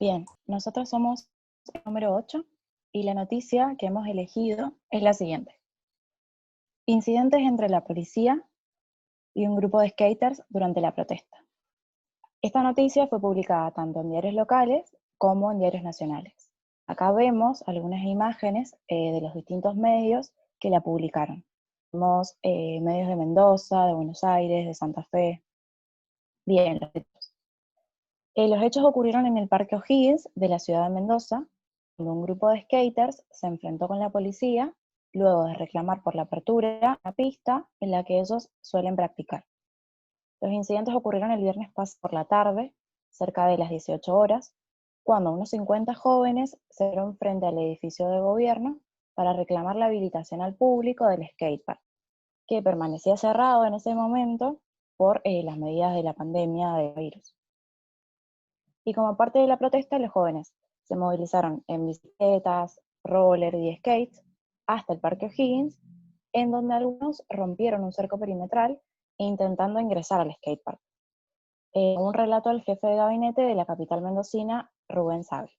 Bien, nosotros somos el número 8 y la noticia que hemos elegido es la siguiente. Incidentes entre la policía y un grupo de skaters durante la protesta. Esta noticia fue publicada tanto en diarios locales como en diarios nacionales. Acá vemos algunas imágenes de los distintos medios que la publicaron. Vemos medios de Mendoza, de Buenos Aires, de Santa Fe. Bien, los hechos ocurrieron en el Parque O'Higgins de la ciudad de Mendoza, cuando un grupo de skaters se enfrentó con la policía luego de reclamar por la apertura de una pista en la que ellos suelen practicar. Los incidentes ocurrieron el viernes pasado por la tarde, cerca de las 18 horas, cuando unos 50 jóvenes se fueron frente al edificio de gobierno para reclamar la habilitación al público del skatepark, que permanecía cerrado en ese momento por las medidas de la pandemia del virus. Y como parte de la protesta, los jóvenes se movilizaron en bicicletas, roller y skates hasta el Parque O'Higgins, en donde algunos rompieron un cerco perimetral intentando ingresar al skatepark. Un relato al jefe de gabinete de la capital mendocina, Rubén Sabe.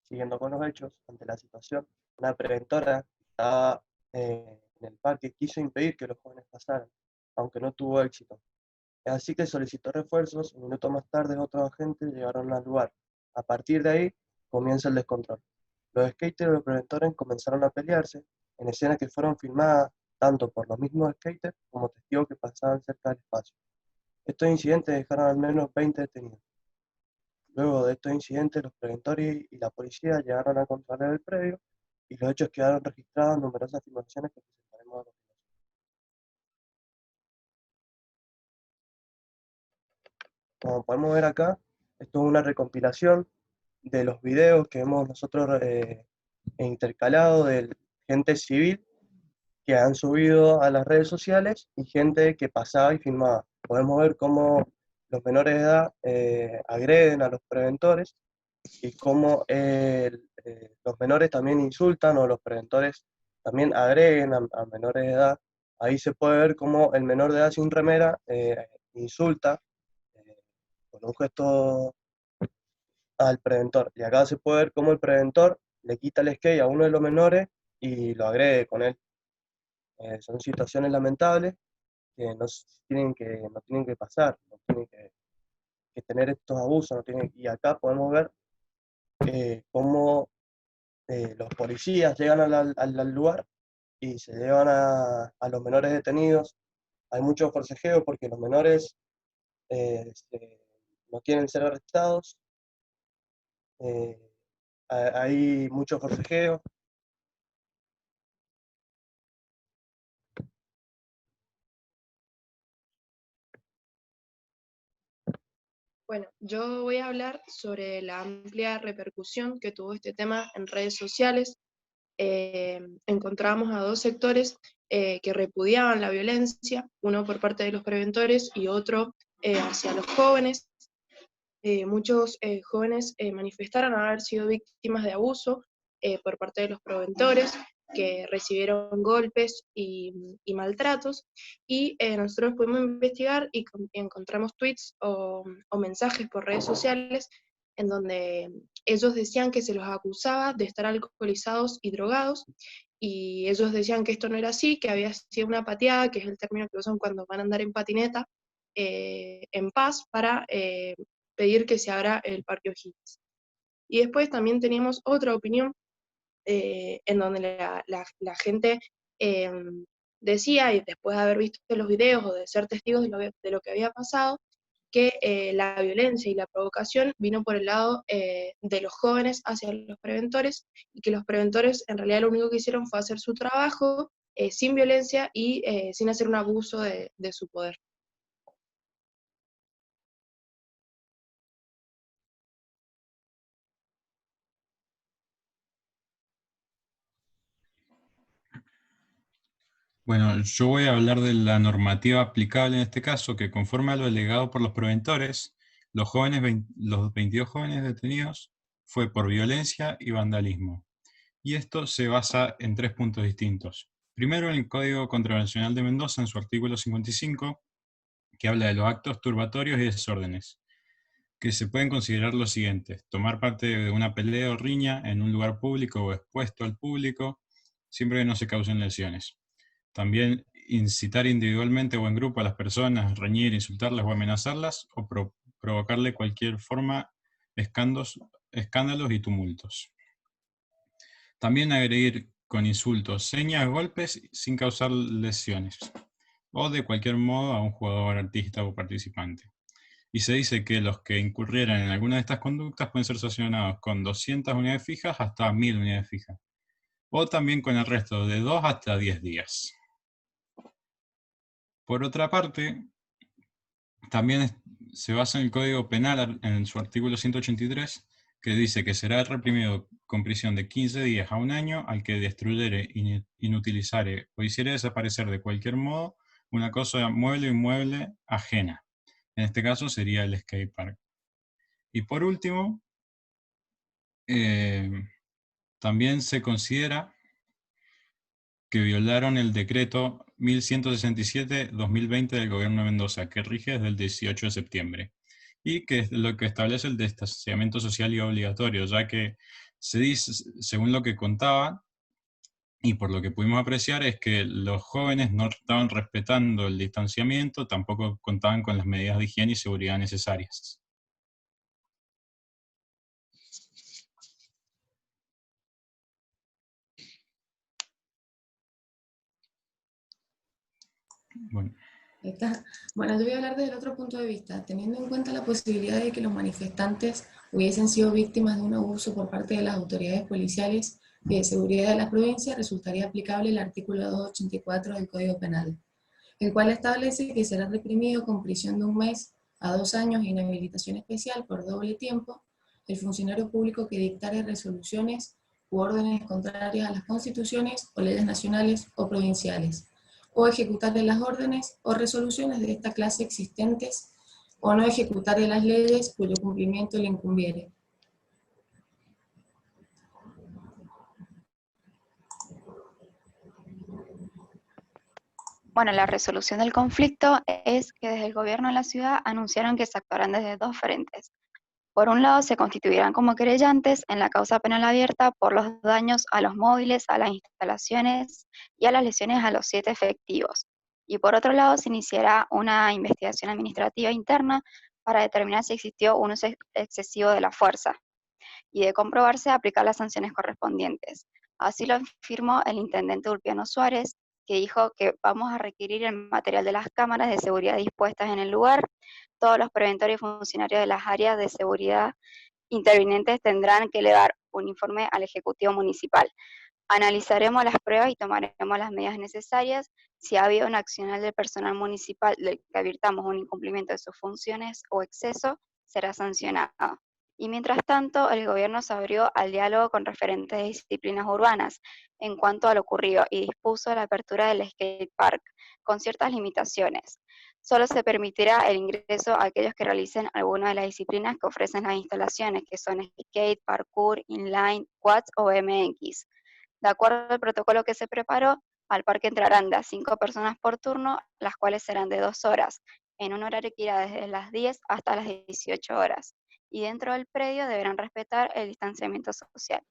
Siguiendo con los hechos, ante la situación, una preventora que estaba en el parque quiso impedir que los jóvenes pasaran, aunque no tuvo éxito. Así que solicitó refuerzos y minutos más tarde otros agentes llegaron al lugar. A partir de ahí comienza el descontrol. Los skaters y los preventores comenzaron a pelearse en escenas que fueron filmadas tanto por los mismos skaters como testigos que pasaban cerca del espacio. Estos incidentes dejaron al menos 20 detenidos. Luego de estos incidentes, los preventores y la policía llegaron a controlar el predio y los hechos quedaron registrados en numerosas filmaciones que presentaremos a continuación. Como podemos ver acá, esto es una recompilación de los videos que hemos nosotros intercalado de gente civil que han subido a las redes sociales y gente que pasaba y filmaba. Podemos ver cómo los menores de edad agreden a los preventores y cómo los menores también insultan o los preventores también agreden a menores de edad. Ahí se puede ver cómo el menor de edad sin remera insulta con un gesto al preventor. Y acá se puede ver cómo el preventor le quita el skate a uno de los menores y lo agrede con él. Son situaciones lamentables que no tienen que pasar, no tienen que tener estos abusos. Y acá podemos ver cómo los policías llegan al lugar y se llevan a los menores detenidos. Hay mucho forcejeo porque los menores no quieren ser arrestados. Eh, hay mucho forcejeo. Bueno, yo voy a hablar sobre la amplia repercusión que tuvo este tema en redes sociales. Encontramos a dos sectores que repudiaban la violencia, uno por parte de los preventores y otro hacia los jóvenes. Muchos jóvenes manifestaron haber sido víctimas de abuso por parte de los preventores, que recibieron golpes y maltratos, y nosotros pudimos investigar y encontramos tweets o mensajes por redes sociales en donde ellos decían que se los acusaba de estar alcoholizados y drogados, y ellos decían que esto no era así, que había sido una pateada, que es el término que usan cuando van a andar en patineta, en paz para pedir que se abra el Parque O'Higgins. Y después también teníamos otra opinión en donde la gente eh, decía, y después de haber visto los videos o de ser testigos de lo que había pasado, que la violencia y la provocación vino por el lado de los jóvenes hacia los preventores, y que los preventores en realidad lo único que hicieron fue hacer su trabajo sin violencia y sin hacer un abuso de su poder. Bueno, yo voy a hablar de la normativa aplicable en este caso, que conforme a lo alegado por los preventores, los 22 jóvenes detenidos fue por violencia y vandalismo. Y esto se basa en 3 puntos distintos. Primero, en el Código Contravencional de Mendoza, en su artículo 55, que habla de los actos turbatorios y desórdenes, que se pueden considerar los siguientes: tomar parte de una pelea o riña en un lugar público o expuesto al público, siempre que no se causen lesiones. También incitar individualmente o en grupo a las personas, reñir, insultarlas o amenazarlas, o provocarle cualquier forma escándalos y tumultos. También agredir con insultos, señas, golpes sin causar lesiones, o de cualquier modo a un jugador, artista o participante. Y se dice que los que incurrieran en alguna de estas conductas pueden ser sancionados con 200 unidades fijas hasta 1000 unidades fijas, o también con arresto de 2 hasta 10 días. Por otra parte, también se basa en el Código Penal, en su artículo 183, que dice que será reprimido con prisión de 15 días a un año al que destruyere, inutilizare o hiciere desaparecer de cualquier modo una cosa mueble o inmueble ajena. En este caso sería el skatepark. Y por último, también se considera que violaron el decreto 1167-2020 del Gobierno de Mendoza, que rige desde el 18 de septiembre, y que es lo que establece el distanciamiento social y obligatorio, ya que se dice, según lo que contaba, y por lo que pudimos apreciar, es que los jóvenes no estaban respetando el distanciamiento, tampoco contaban con las medidas de higiene y seguridad necesarias. Bueno. Bueno, yo voy a hablar desde el otro punto de vista, teniendo en cuenta la posibilidad de que los manifestantes hubiesen sido víctimas de un abuso por parte de las autoridades policiales y de seguridad de la provincia, resultaría aplicable el artículo 284 del Código Penal, el cual establece que será reprimido con prisión de 1 mes a 2 años e inhabilitación especial por doble tiempo el funcionario público que dictare resoluciones u órdenes contrarias a las constituciones o leyes nacionales o provinciales, o ejecutarle las órdenes o resoluciones de esta clase existentes, o no ejecutarle las leyes cuyo cumplimiento le incumbiere. Bueno, la resolución del conflicto es que desde el gobierno de la ciudad anunciaron que se actuarán desde 2 frentes. Por un lado, se constituirán como querellantes en la causa penal abierta por los daños a los móviles, a las instalaciones y a las lesiones a los 7 efectivos. Y por otro lado, se iniciará una investigación administrativa interna para determinar si existió un uso excesivo de la fuerza y de comprobarse aplicar las sanciones correspondientes. Así lo afirmó el intendente Ulpiano Suárez, que dijo que vamos a requerir el material de las cámaras de seguridad dispuestas en el lugar. Todos los preventores y funcionarios de las áreas de seguridad intervinientes tendrán que elevar un informe al Ejecutivo Municipal. Analizaremos las pruebas y tomaremos las medidas necesarias. Si ha habido un accionar del personal municipal del que advirtamos un incumplimiento de sus funciones o exceso, será sancionado. Y mientras tanto, el gobierno se abrió al diálogo con referentes de disciplinas urbanas en cuanto a lo ocurrido y dispuso la apertura del skatepark con ciertas limitaciones. Solo se permitirá el ingreso a aquellos que realicen alguna de las disciplinas que ofrecen las instalaciones, que son skate, parkour, inline, quads o BMX. De acuerdo al protocolo que se preparó, al parque entrarán de a 5 personas por turno, las cuales serán de 2 horas, en un horario que irá desde las 10 hasta las 18 horas. Y dentro del predio deberán respetar el distanciamiento social.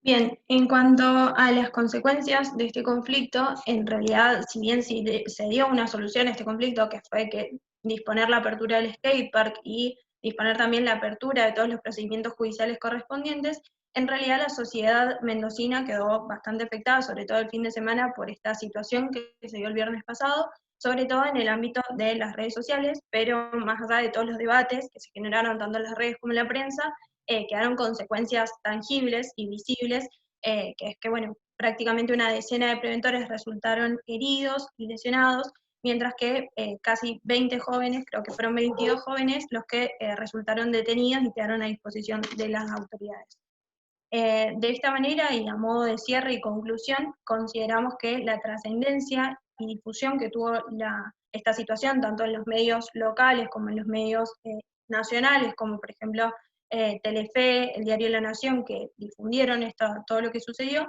Bien, en cuanto a las consecuencias de este conflicto, en realidad, si bien se dio una solución a este conflicto, que fue que disponer la apertura del skatepark y disponer también la apertura de todos los procedimientos judiciales correspondientes, en realidad la sociedad mendocina quedó bastante afectada, sobre todo el fin de semana, por esta situación que se dio el viernes pasado, sobre todo en el ámbito de las redes sociales, pero más allá de todos los debates que se generaron tanto en las redes como en la prensa, quedaron consecuencias tangibles y visibles, que es que, bueno, prácticamente una decena de preventores resultaron heridos y lesionados, mientras que casi 20 jóvenes, creo que fueron 22 jóvenes, los que resultaron detenidos y quedaron a disposición de las autoridades. De esta manera, y a modo de cierre y conclusión, consideramos que la trascendencia y difusión que tuvo esta situación, tanto en los medios locales como en los medios nacionales, como por ejemplo Telefe, el diario La Nación, que difundieron todo lo que sucedió,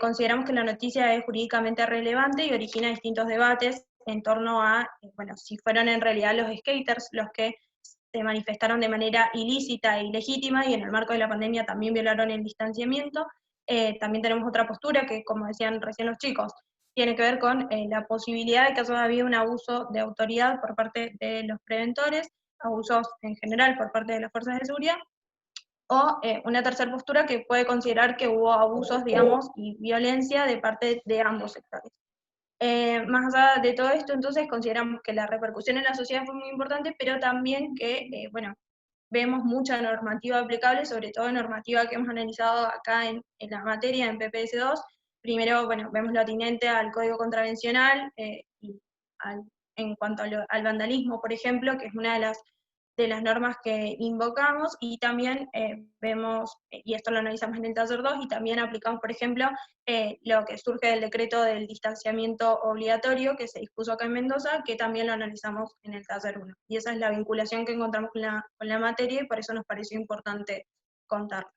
consideramos que la noticia es jurídicamente relevante y origina distintos debates en torno a, bueno, si fueron en realidad los skaters los que se manifestaron de manera ilícita e ilegítima, y en el marco de la pandemia también violaron el distanciamiento. También tenemos otra postura que, como decían recién los chicos, tiene que ver con la posibilidad de que haya habido un abuso de autoridad por parte de los preventores, abusos en general por parte de las fuerzas de seguridad, o una tercera postura que puede considerar que hubo abusos, digamos, y violencia de parte de ambos sectores. Más allá de todo esto, entonces, consideramos que la repercusión en la sociedad fue muy importante, pero también que, bueno, vemos mucha normativa aplicable, sobre todo normativa que hemos analizado acá en la materia, en PPS2. Primero, bueno, vemos lo atinente al Código Contravencional, y en cuanto al vandalismo, por ejemplo, que es una de las normas que invocamos, y también vemos, y esto lo analizamos en el taller 2, y también aplicamos, por ejemplo, lo que surge del decreto del distanciamiento obligatorio que se dispuso acá en Mendoza, que también lo analizamos en el taller 1. Y esa es la vinculación que encontramos con la materia, y por eso nos pareció importante contarlo.